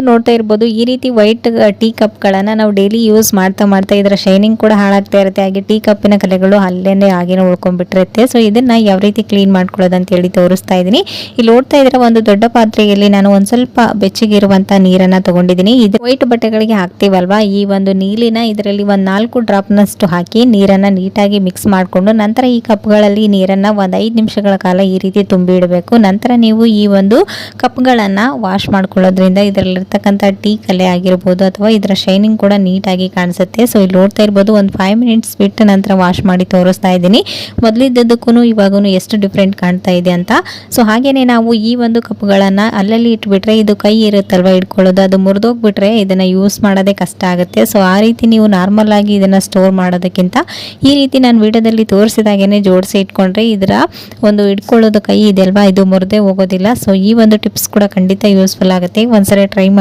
ನೋಡ್ತಾ ಇರ್ಬೋದು ಈ ರೀತಿ ವೈಟ್ ಟೀ ಕಪ್ಗಳನ್ನು ನಾವು ಡೈಲಿ ಯೂಸ್ ಮಾಡ್ತಾ ಇದರ ಶೈನಿಂಗ್ ಕೂಡ ಹಾಳಾಗ್ತಾ ಇರುತ್ತೆ. ಹಾಗೆ ಟೀ ಕಪ್ಪಿನ ಕಲೆಗಳು ಅಲ್ಲೇನೆ ಹಾಗೇನೆ ಉಳ್ಕೊಂಡ್ಬಿಟ್ಟಿರುತ್ತೆ. ಸೊ ಇದನ್ನ ಯಾವ ರೀತಿ ಕ್ಲೀನ್ ಮಾಡ್ಕೊಳ್ಳೋದು ಅಂತ ಹೇಳಿ ತೋರಿಸ್ತಾ ಇದ್ದೀನಿ. ಇಲ್ಲಿ ನೋಡ್ತಾ ಇದ್ರೆ ಒಂದು ದೊಡ್ಡ ಪಾತ್ರೆಯಲ್ಲಿ ನಾನು ಒಂದ್ ಸ್ವಲ್ಪ ಬೆಚ್ಚಗಿರುವಂತ ನೀರನ್ನ ತಗೊಂಡಿದ್ದೀನಿ. ಇದು ವೈಟ್ ಬಟ್ಟೆಗಳಿಗೆ ಹಾಕ್ತೀವಲ್ವಾ, ಈ ಒಂದು ನೀಲಿನ ಇದರಲ್ಲಿ ಒಂದು 4 ಡ್ರಾಪ್ನಷ್ಟು ಹಾಕಿ ನೀರನ್ನ ನೀಟಾಗಿ ಮಿಕ್ಸ್ ಮಾಡಿಕೊಂಡು ನಂತರ ಈ ಕಪ್ಗಳಲ್ಲಿ ನೀರನ್ನ ಒಂದು 5 ನಿಮಿಷಗಳ ಕಾಲ ಈ ರೀತಿ ತುಂಬಿ ಇಡಬೇಕು. ನಂತರ ನೀವು ಈ ಒಂದು ಕಪ್ಗಳನ್ನ ವಾಶ್ ಮಾಡ್ಕೊಳ್ಳೋದ್ರಿಂದ ಇದರಲ್ಲಿ ಇರ್ತಕ್ಕಂಥ ಟೀ ಕಲೆ ಆಗಿರ್ಬೋದು ಅಥವಾ ಇದರ ಶೈನಿಂಗ್ ಕೂಡ ನೀಟಾಗಿ ಕಾಣಿಸುತ್ತೆ. ಸೊ ಇಲ್ಲಿ ನೋಡ್ತಾ ಇರ್ಬೋದು ಒಂದು 5 ಮಿನಿಟ್ಸ್ ಬಿಟ್ಟು ನಂತರ ವಾಶ್ ಮಾಡಿ ತೋರಿಸ್ತಾ ಇದ್ದೀನಿ. ಮೊದಲಿದ್ದಕ್ಕೂ ಇವಾಗೂ ಎಷ್ಟು ಡಿಫ್ರೆಂಟ್ ಕಾಣ್ತಾ ಇದೆ ಅಂತ. ಸೊ ಹಾಗೇನೆ ನಾವು ಈ ಒಂದು ಕಪ್ಗಳನ್ನು ಅಲ್ಲಲ್ಲಿ ಇಟ್ಬಿಟ್ರೆ ಇದು ಕೈ ಇರುತ್ತಲ್ವ ಇಟ್ಕೊಳ್ಳೋದು, ಅದು ಮುರಿದೋಗ್ಬಿಟ್ರೆ ಇದನ್ನ ಯೂಸ್ ಮಾಡೋದೇ ಕಷ್ಟ ಆಗುತ್ತೆ. ಸೊ ಆ ರೀತಿ ನೀವು ನಾರ್ಮಲ್ ಆಗಿ ಇದನ್ನ ಸ್ಟೋರ್ ಮಾಡೋದಕ್ಕಿಂತ ಈ ರೀತಿ ನಾನು ವಿಡಿಯೋದಲ್ಲಿ ತೋರಿಸಿದಾಗೇನೆ ಜೋಡಿಸಿ ಇಟ್ಕೊಂಡ್ರೆ ಇದರ ಒಂದು ಇಟ್ಕೊಳ್ಳೋದು ಕೈ ಇದೆ ಅಲ್ವಾ, ಇದು ಮುರಿದೇ ಹೋಗೋದಿಲ್ಲ. ಸೊ ಈ ಒಂದು ಟಿಪ್ಸ್ ಕೂಡ ಖಂಡಿತ ಯೂಸ್ಫುಲ್ ಆಗುತ್ತೆ. ಒಂದ್ಸರಿ ಟ್ರೈ